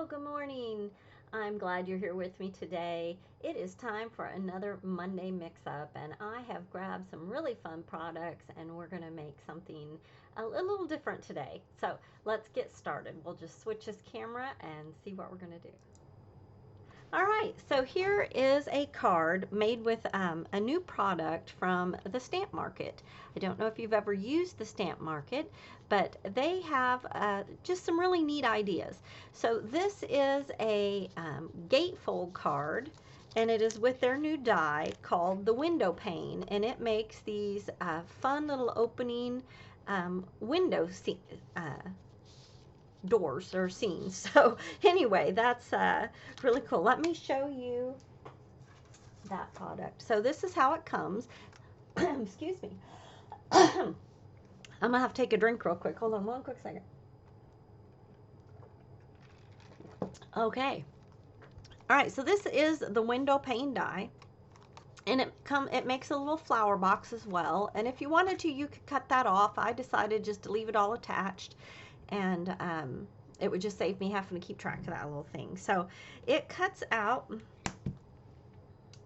Hello, good morning. I'm glad you're here with me today. It is time for another Monday mix-up, and I have grabbed some really fun products, and we're going to make something a little different today. So let's get started. We'll just switch this camera and see what we're going to do. All right, so here is a card made with a new product from the stamp market. I don't know if you've ever used the stamp market, but they have just some really neat ideas. So this is a gatefold card, and it is with their new die called the window pane, and it makes these fun little opening window doors or scenes. So anyway, that's really cool. Let me show you that product. So this is how it comes. Excuse me. I'm gonna have to take a drink real quick. Hold on one quick second. Okay. All right, so this is the window pane die, and it makes a little flower box as well. And if you wanted to, you could cut that off. I decided just to leave it all attached, and it would just save me having to keep track of that little thing. So it cuts out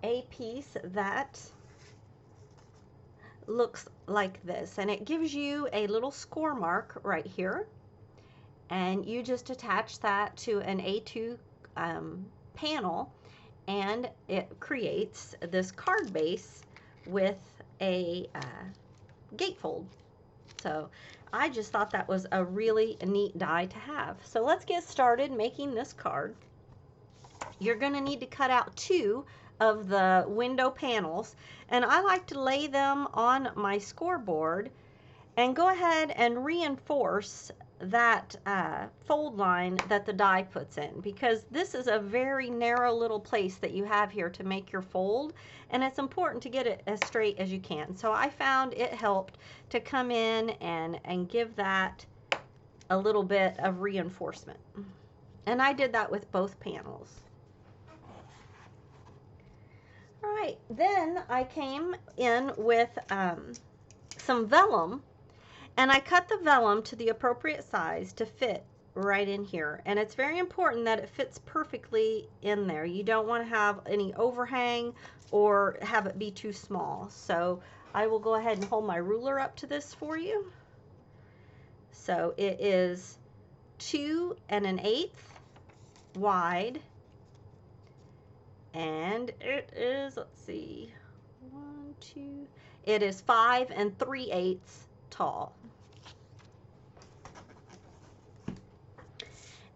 a piece that looks like this, and it gives you a little score mark right here, and you just attach that to an A2 panel, and it creates this card base with a gatefold. So I just thought that was a really neat die to have. So let's get started making this card. You're going to need to cut out 2 of the window panels, and I like to lay them on my scoreboard and go ahead and reinforce that fold line that the die puts in, because this is a very narrow little place that you have here to make your fold, and it's important to get it as straight as you can. So I found it helped to come in and give that a little bit of reinforcement, and I did that with both panels. All right, then I came in with some vellum, and I cut the vellum to the appropriate size to fit right in here. And it's very important that it fits perfectly in there. You don't want to have any overhang or have it be too small. So I will go ahead and hold my ruler up to this for you. So it is 2 1/8 wide, and it is, let's see, 1, 2, it is 5 3/8 tall.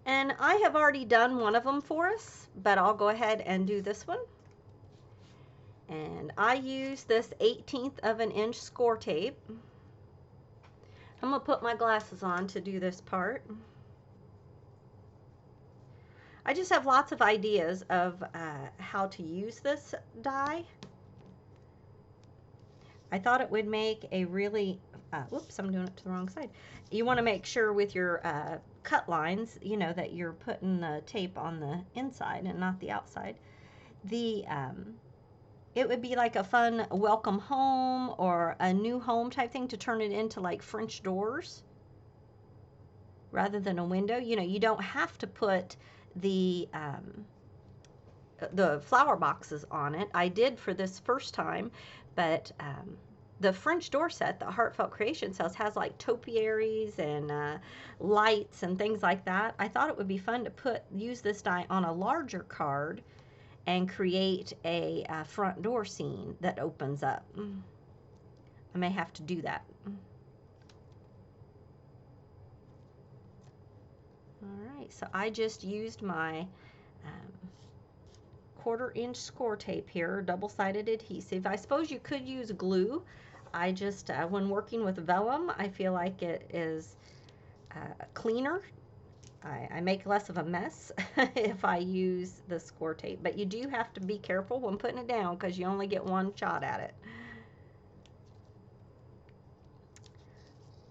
And I have already done one of them for us, but I'll go ahead and do this one. And I use this 1/18 of an inch score tape. I'm gonna put my glasses on to do this part. I just have lots of ideas of how to use this die. I thought it would make a really, whoops, I'm doing it to the wrong side. You want to make sure with your cut lines, you know, that you're putting the tape on the inside and not the outside. It would be like a fun welcome home or a new home type thing to turn it into like French doors rather than a window. You know, you don't have to put the flower boxes on it. I did for this first time, but the French door set that Heartfelt Creation sells has like topiaries and lights and things like that. I thought it would be fun to use this die on a larger card and create a front door scene that opens up. I may have to do that. All right, so I just used my 1/4 inch score tape here, double-sided adhesive. I suppose you could use glue. I just, when working with vellum, I feel like it is cleaner. I make less of a mess if I use the score tape, but you do have to be careful when putting it down because you only get one shot at it.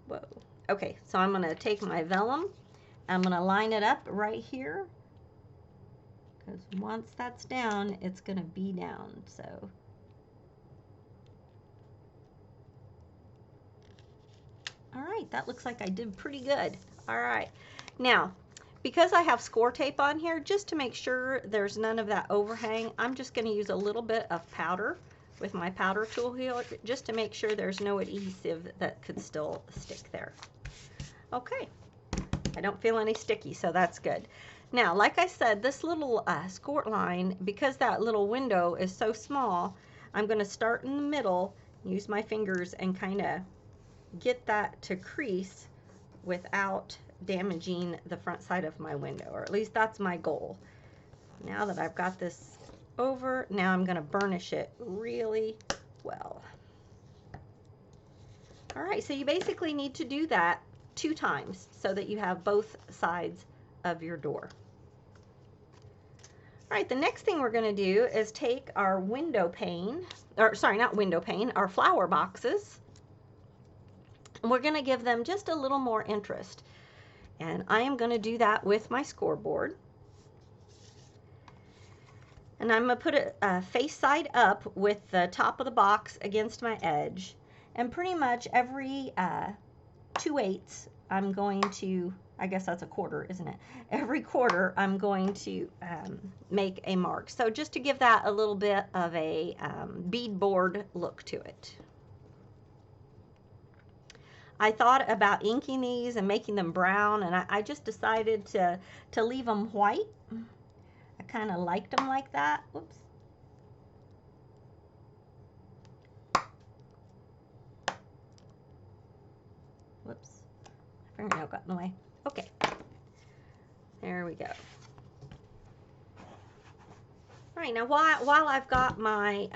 Whoa. Okay, so I'm going to take my vellum. I'm going to line it up right here, because once that's down, it's going to be down. So all right, that looks like I did pretty good. All right, now because I have score tape on here, just to make sure there's none of that overhang, I'm just going to use a little bit of powder with my powder tool here, just to make sure there's no adhesive that could still stick there. Okay, I don't feel any sticky, so that's good. Now, like I said, this little score line, because that little window is so small, I'm going to start in the middle, use my fingers, and kind of get that to crease without damaging the front side of my window, or at least that's my goal. Now that I've got this over, now I'm going to burnish it really well. All right, so you basically need to do that 2 times so that you have both sides of your door. All right, the next thing we're going to do is take our window pane, or sorry, not window pane, our flower boxes, and we're going to give them just a little more interest. And I am going to do that with my scoreboard. And I'm going to put it face side up with the top of the box against my edge. And pretty much every 2/8, I'm going to, I guess that's a quarter, isn't it? Every quarter, I'm going to make a mark. So just to give that a little bit of a beadboard look to it. I thought about inking these and making them brown, and I just decided to leave them white. I kind of liked them like that. Whoops. Whoops. My fingernail got in the way. Okay. There we go. All right, now while I've got my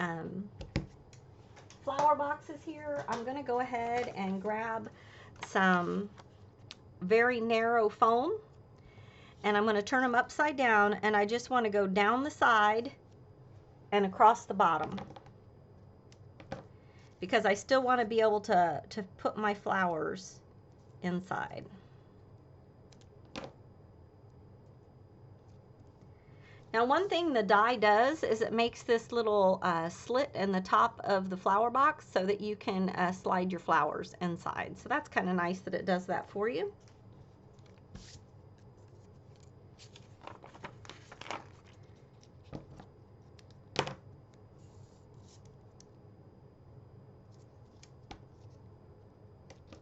flower boxes here, I'm going to go ahead and grab some very narrow foam, and I'm going to turn them upside down, and I just want to go down the side and across the bottom, because I still want to be able to put my flowers inside. Now, one thing the die does is it makes this little slit in the top of the flower box so that you can slide your flowers inside. So that's kind of nice that it does that for you.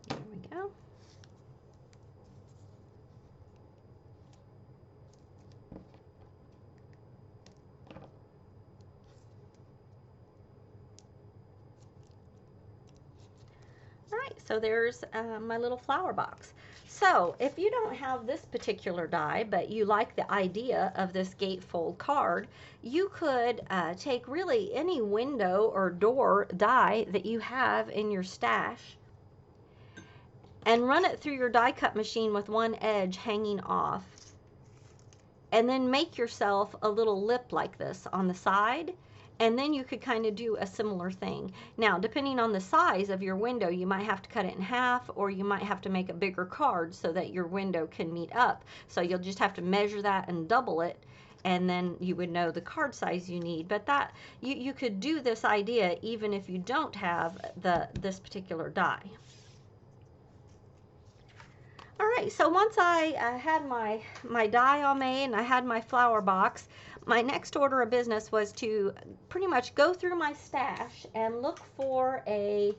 There we go. So there's my little flower box. So if you don't have this particular die, but you like the idea of this gatefold card, you could take really any window or door die that you have in your stash and run it through your die cut machine with one edge hanging off, and then make yourself a little lip like this on the side. And then you could kind of do a similar thing. Now, depending on the size of your window, you might have to cut it in half, or you might have to make a bigger card so that your window can meet up. So you'll just have to measure that and double it, and then you would know the card size you need. But that you could do this idea even if you don't have this particular die. All right, so once I had my die all made and I had my flower box, my next order of business was to pretty much go through my stash and look for a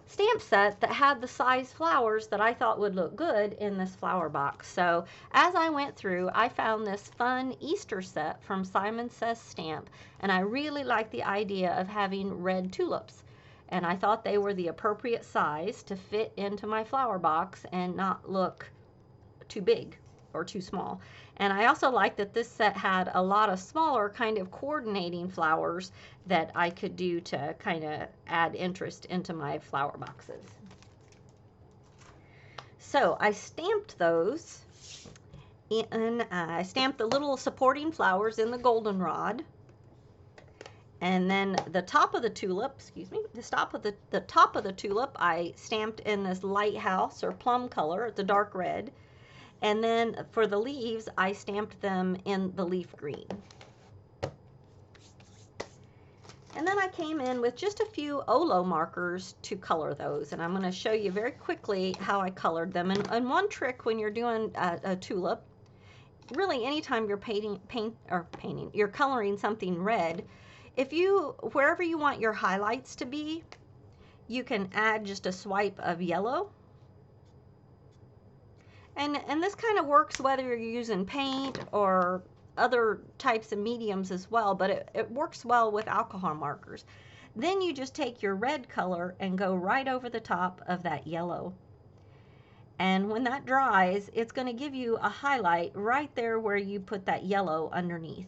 stamp set that had the size flowers that I thought would look good in this flower box. So as I went through, I found this fun Easter set from Simon Says Stamp, and I really liked the idea of having red tulips. And I thought they were the appropriate size to fit into my flower box and not look too big or too small. And I also like that this set had a lot of smaller kind of coordinating flowers that I could do to kind of add interest into my flower boxes. So I stamped those, and I stamped the little supporting flowers in the goldenrod. And then the top of the tulip, the top of the tulip I stamped in this lighthouse or plum color, the dark red. And then for the leaves, I stamped them in the leaf green. And then I came in with just a few Olo markers to color those. And I'm going to show you very quickly how I colored them. And one trick when you're doing a tulip really anytime you're you're coloring something red, if you, wherever you want your highlights to be, you can add just a swipe of yellow. And this kind of works whether you're using paint or other types of mediums as well, but it works well with alcohol markers. Then you just take your red color and go right over the top of that yellow. And when that dries, it's going to give you a highlight right there where you put that yellow underneath.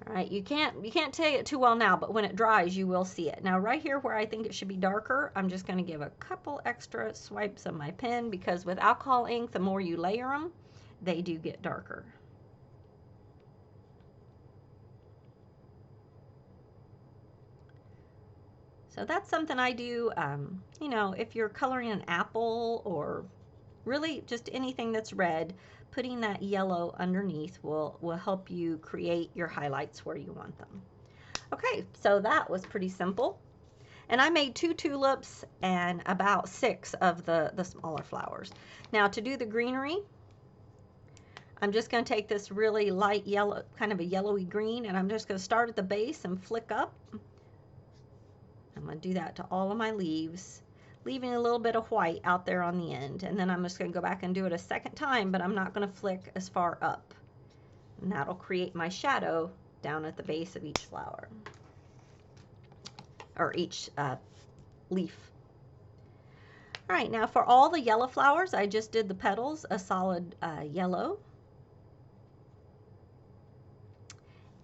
All right, you can't tell it too well now, but when it dries, you will see it. Now, right here where I think it should be darker, I'm just going to give a couple extra swipes of my pen, because with alcohol ink, the more you layer them, they do get darker. So that's something I do, you know, if you're coloring an apple or really just anything that's red, putting that yellow underneath will help you create your highlights where you want them. Okay, so that was pretty simple. And I made 2 tulips and about 6 of the smaller flowers. Now to do the greenery, I'm just going to take this really light yellow, kind of a yellowy green, and I'm just going to start at the base and flick up. I'm going to do that to all of my leaves, leaving a little bit of white out there on the end. And then I'm just going to go back and do it a second time, but I'm not going to flick as far up. And that'll create my shadow down at the base of each flower, or each leaf. All right, now for all the yellow flowers, I just did the petals a solid yellow.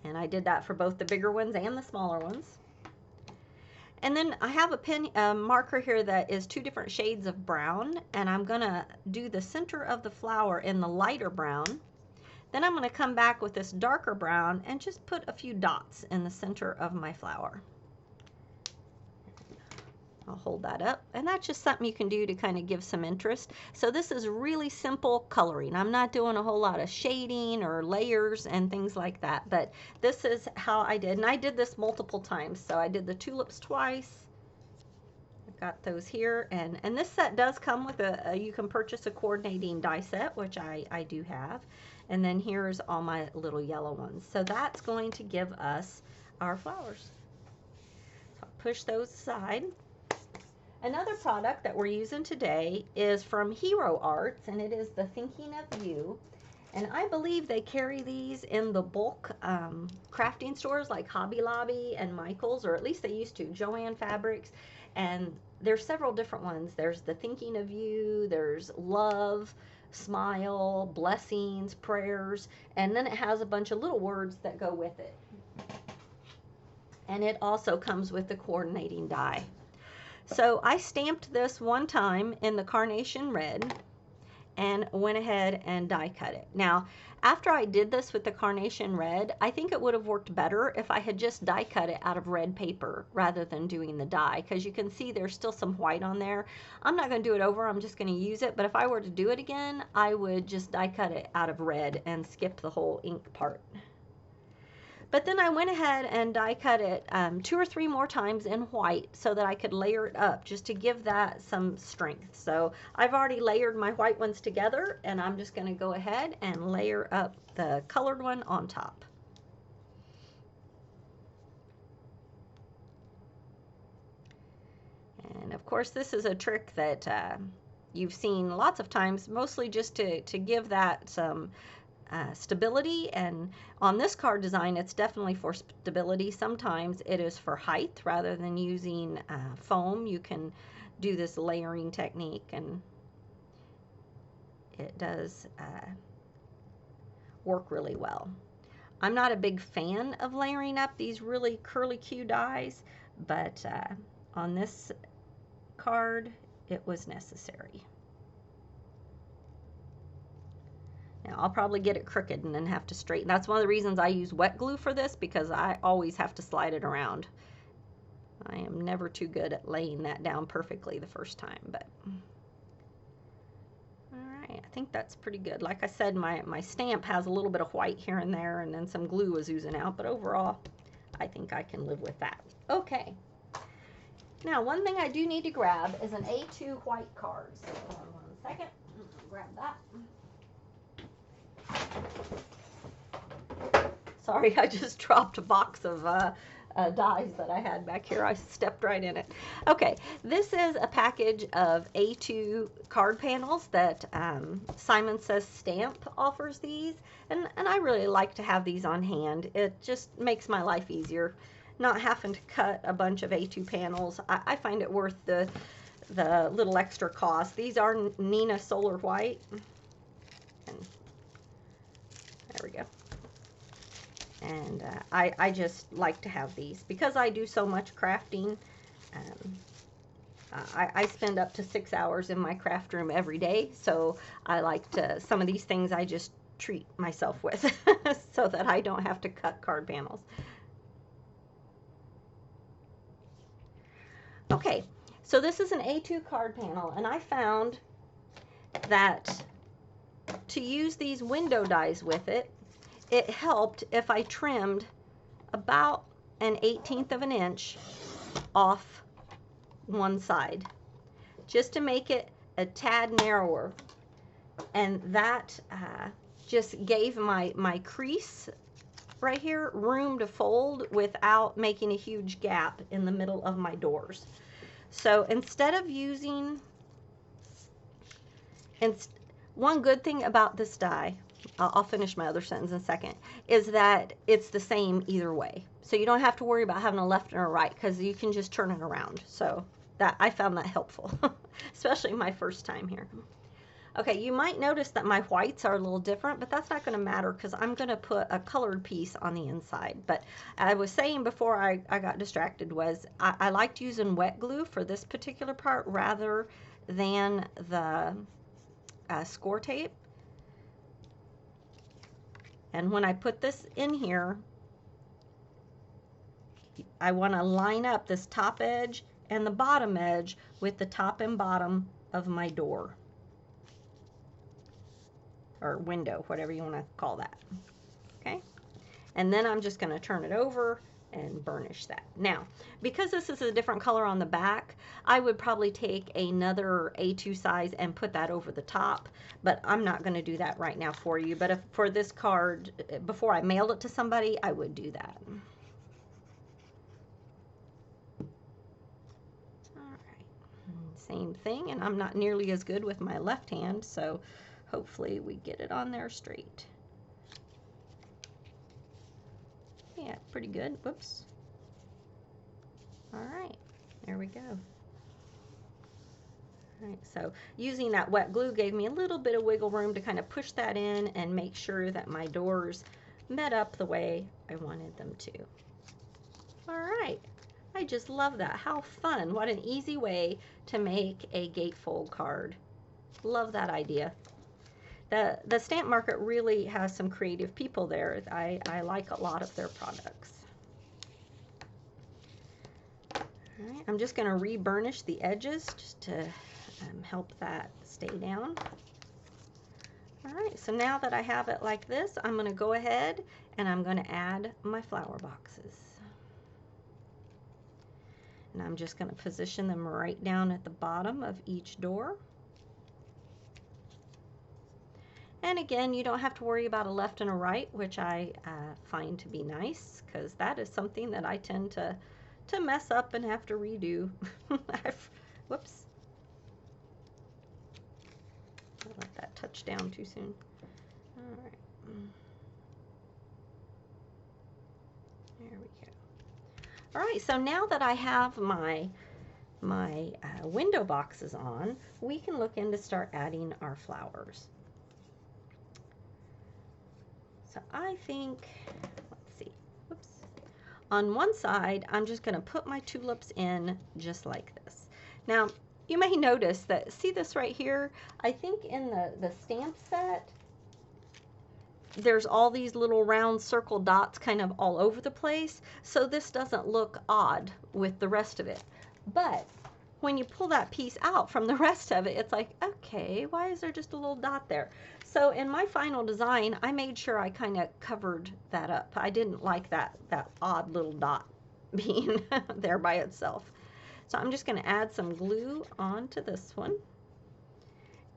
And I did that for both the bigger ones and the smaller ones. And then I have a pen marker here that is 2 different shades of brown, and I'm going to do the center of the flower in the lighter brown. Then I'm going to come back with this darker brown and just put a few dots in the center of my flower. I'll hold that up, and that's just something you can do to kind of give some interest. So this is really simple coloring. I'm not doing a whole lot of shading or layers and things like that, but this is how I did, and I did this multiple times. So I did the tulips twice. I've got those here, and this set does come with you can purchase a coordinating die set, which I do have, and then here's all my little yellow ones. So that's going to give us our flowers. So I'll push those aside. Another product that we're using today is from Hero Arts, and it is the Thinking of You. And I believe they carry these in the bulk crafting stores like Hobby Lobby and Michael's, or at least they used to, Joann Fabrics. And there's several different ones. There's the Thinking of You, there's Love, Smile, Blessings, Prayers, and then it has a bunch of little words that go with it. And it also comes with the coordinating die. So I stamped this one time in the carnation red and went ahead and die cut it. Now, after I did this with the carnation red, I think it would have worked better if I had just die cut it out of red paper rather than doing the die, because you can see there's still some white on there. I'm not going to do it over, I'm just going to use it, but if I were to do it again, I would just die cut it out of red and skip the whole ink part. But then I went ahead and die cut it 2 or 3 more times in white so that I could layer it up just to give that some strength. So I've already layered my white ones together, and I'm just going to go ahead and layer up the colored one on top. And of course, this is a trick that you've seen lots of times, mostly just to give that some stability. And on this card design, it's definitely for stability. Sometimes it is for height. Rather than using foam, you can do this layering technique, and it does work really well. I'm not a big fan of layering up these really curly Q dies, but on this card it was necessary. Now, I'll probably get it crooked and then have to straighten. That's one of the reasons I use wet glue for this, because I always have to slide it around. I am never too good at laying that down perfectly the first time, but all right, I think that's pretty good. Like I said, my stamp has a little bit of white here and there, and then some glue is oozing out, but overall, I think I can live with that. Okay. Now, one thing I do need to grab is an A2 white card. So hold on one second. Grab that. Sorry, I just dropped a box of dies that I had back here. I stepped right in it. Okay, this is a package of A2 card panels that Simon Says Stamp offers these, and I really like to have these on hand. It just makes my life easier, not having to cut a bunch of A2 panels. I find it worth the little extra cost. These are Nina Solar White. And there we go. And I just like to have these because I do so much crafting. I spend up to 6 hours in my craft room every day, so I like to, some of these things I just treat myself with so that I don't have to cut card panels. Okay, so this is an A2 card panel, and I found that to use these window dies with it, it helped if I trimmed about 1/18 of an inch off one side, just to make it a tad narrower. And that just gave my crease right here room to fold without making a huge gap in the middle of my doors. So instead of using, one good thing about this die, I'll finish my other sentence in a second, is that it's the same either way. So you don't have to worry about having a left and a right, because you can just turn it around. So that, I found that helpful, especially my first time here. Okay, you might notice that my whites are a little different, but that's not going to matter because I'm going to put a colored piece on the inside. But I was saying before I got distracted was I liked using wet glue for this particular part rather than the score tape. And when I put this in here, I want to line up this top edge and the bottom edge with the top and bottom of my door. Or window, whatever you want to call that. Okay? And then I'm just going to turn it over and burnish that. Now, because this is a different color on the back, I would probably take another A2 size and put that over the top, but I'm not going to do that right now for you. But if for this card, before I mailed it to somebody, I would do that. All right. Same thing, and I'm not nearly as good with my left hand, so hopefully we get it on there straight. Yeah, pretty good. Whoops. All right, there we go. All right, so using that wet glue gave me a little bit of wiggle room to kind of push that in and make sure that my doors met up the way I wanted them to. All right, I just love that. How fun. What an easy way to make a gatefold card. Love that idea. The stamp market really has some creative people there. I like a lot of their products. All right, I'm just going to re-burnish the edges just to help that stay down. All right, so now that I have it like this, I'm going to go ahead and I'm going to add my flower boxes. And I'm just going to position them right down at the bottom of each door. And again, you don't have to worry about a left and a right, which I find to be nice, because that is something that I tend to mess up and have to redo. Whoops. Don't let that touch down too soon. All right. There we go. All right, so now that I have my window boxes on, we can look in to start adding our flowers. So I think, let's see, whoops. On one side, I'm just going to put my tulips in just like this. Now, you may notice that, see this right here? I think in the stamp set, there's all these little round circle dots kind of all over the place. So this doesn't look odd with the rest of it. But when you pull that piece out from the rest of it, it's like, okay, why is there just a little dot there? So in my final design, I made sure I kind of covered that up. I didn't like that odd little dot being there by itself. So I'm just going to add some glue onto this one.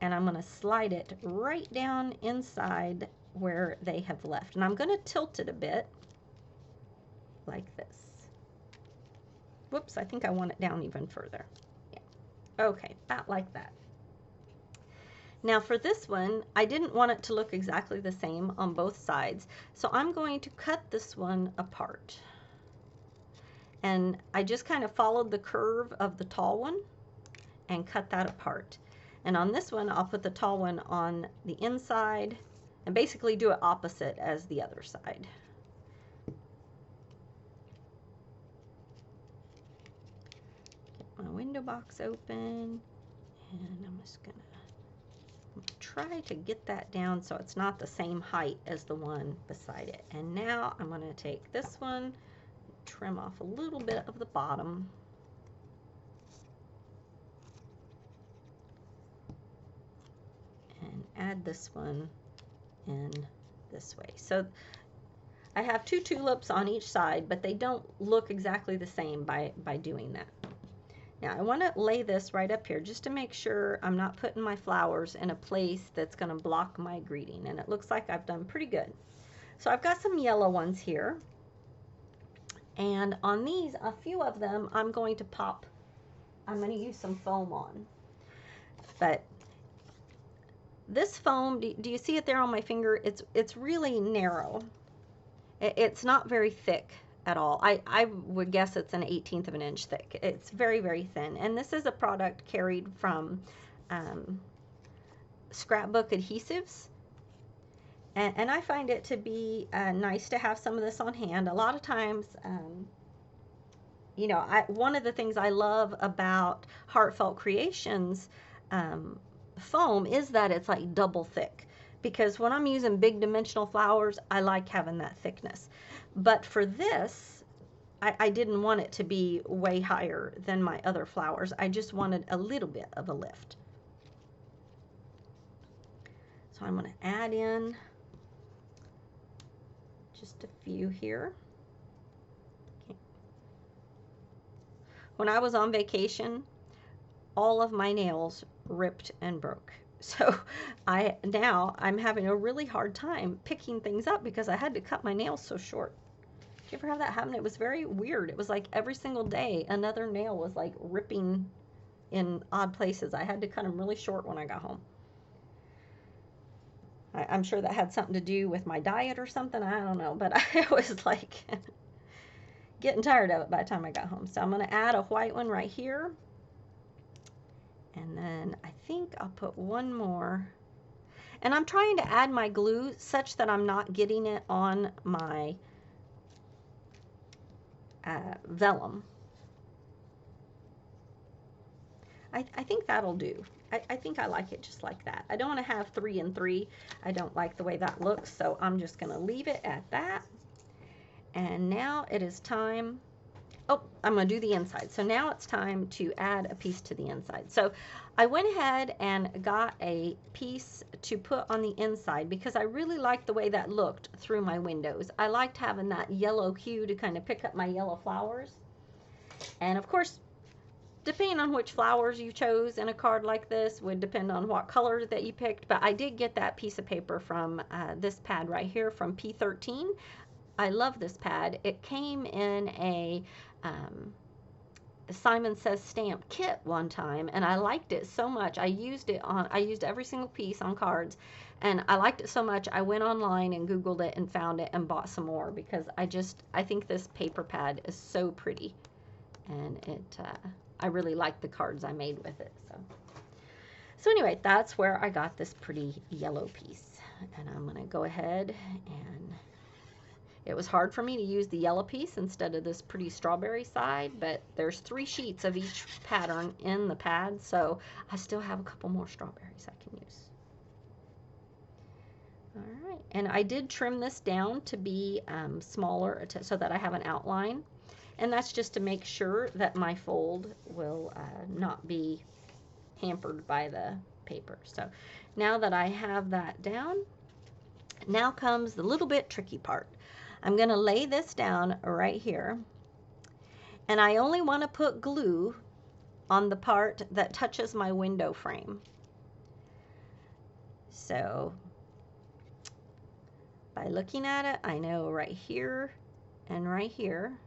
and I'm going to slide it right down inside where they have left. And I'm going to tilt it a bit like this. Whoops, I think I want it down even further. Yeah. Okay, about like that. Now for this one, I didn't want it to look exactly the same on both sides, so I'm going to cut this one apart. And I just kind of followed the curve of the tall one and cut that apart. And on this one, I'll put the tall one on the inside and basically do it opposite as the other side. Get my window box open, and I'm just gonna try to get that down so it's not the same height as the one beside it. And now I'm going to take this one, trim off a little bit of the bottom, and add this one in this way. So I have two tulips on each side, but they don't look exactly the same by doing that. Now I want to lay this right up here just to make sure I'm not putting my flowers in a place that's going to block my greeting, and it looks like I've done pretty good. So I've got some yellow ones here, and on these, a few of them I'm going to use some foam on. But this foam, do you see it there on my finger? It's really narrow. It's not very thick at all. I would guess it's an 1/18 of an inch thick. It's very, very thin. And this is a product carried from scrapbook adhesives. And I find it to be nice to have some of this on hand. A lot of times, you know, one of the things I love about Heartfelt Creations foam is that it's like double thick. Because when I'm using big dimensional flowers, I like having that thickness. But for this, I didn't want it to be way higher than my other flowers. I just wanted a little bit of a lift. So I'm going to add in just a few here. Okay. When I was on vacation, all of my nails ripped and broke. So now I'm having a really hard time picking things up because I had to cut my nails so short. Did you ever have that happen? It was very weird. It was like every single day another nail was like ripping in odd places. I had to cut them really short when I got home. I'm sure that had something to do with my diet or something. I don't know, but I was like getting tired of it by the time I got home. So I'm going to add a white one right here. And then I think I'll put one more. And I'm trying to add my glue such that I'm not getting it on my vellum. I think that'll do. I think I like it just like that. I don't want to have 3 and 3. I don't like the way that looks, so I'm just going to leave it at that. And now it is time. Oh, I'm going to do the inside. So now it's time to add a piece to the inside. So I went ahead and got a piece to put on the inside because I really liked the way that looked through my windows. I liked having that yellow hue to kind of pick up my yellow flowers. And of course, depending on which flowers you chose in a card like this would depend on what color that you picked. But I did get that piece of paper from this pad right here from P13. I love this pad. It came in a Simon Says stamp kit one time, and I liked it so much. I used every single piece on cards, and I liked it so much I went online and Googled it and found it and bought some more because I think this paper pad is so pretty, and I really like the cards I made with it. So anyway, that's where I got this pretty yellow piece, and I'm gonna go ahead and it was hard for me to use the yellow piece instead of this pretty strawberry side, but there's 3 sheets of each pattern in the pad, so I still have a couple more strawberries I can use. All right, and I did trim this down to be smaller so that I have an outline, and that's just to make sure that my fold will not be hampered by the paper. So now that I have that down, now comes the little bit tricky part. I'm going to lay this down right here, and I only want to put glue on the part that touches my window frame. So by looking at it, I know right here and right here.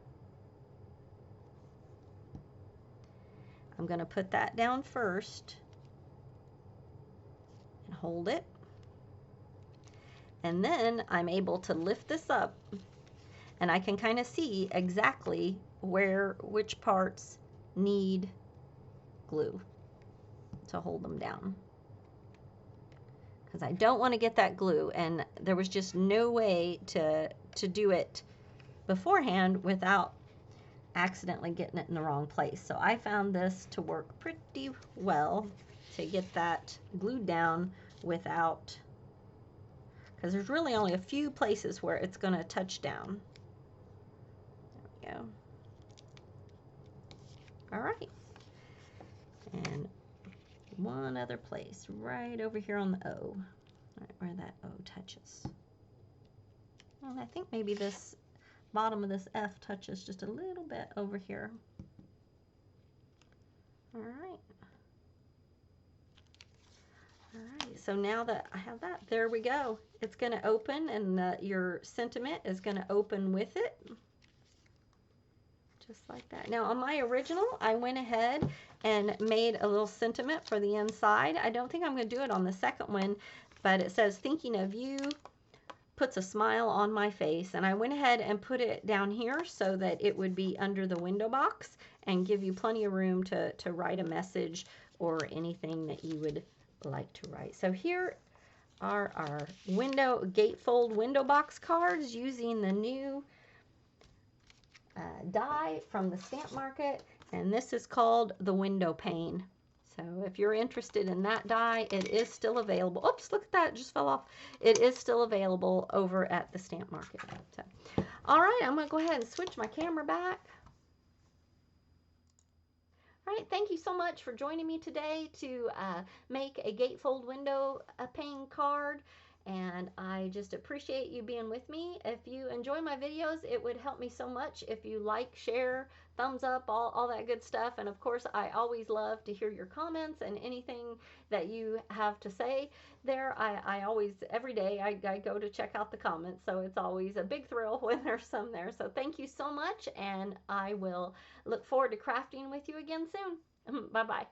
I'm going to put that down first and hold it. And then I'm able to lift this up and I can kind of see exactly which parts need glue to hold them down. Because I don't want to get that glue, and there was just no way to do it beforehand without accidentally getting it in the wrong place. So I found this to work pretty well to get that glued down without, because there's really only a few places where it's going to touch down. There we go. All right. And one other place right over here on the O, right where that O touches. And I think maybe this bottom of this F touches just a little bit over here. All right. All right, so now that I have that, there we go. It's going to open, and your sentiment is going to open with it. Just like that. Now on my original, I went ahead and made a little sentiment for the inside. I don't think I'm going to do it on the second one, but it says, thinking of you puts a smile on my face. And I went ahead and put it down here so that it would be under the window box and give you plenty of room to write a message or anything that you would like to write. So here are our gatefold window box cards using the new die from the stamp market, and this is called the window pane. So if you're interested in that die, it is still available. Oops, look at that, it just fell off. It is still available over at the stamp market. So, all right, I'm going to go ahead and switch my camera back. All right, thank you so much for joining me today to make a gatefold window pane card. And I just appreciate you being with me. If you enjoy my videos, it would help me so much if you like, share, thumbs up, all that good stuff. And of course, I always love to hear your comments and anything that you have to say there. I always, every day, I go to check out the comments. So it's always a big thrill when there's some there. So thank you so much. And I will look forward to crafting with you again soon. Bye-bye.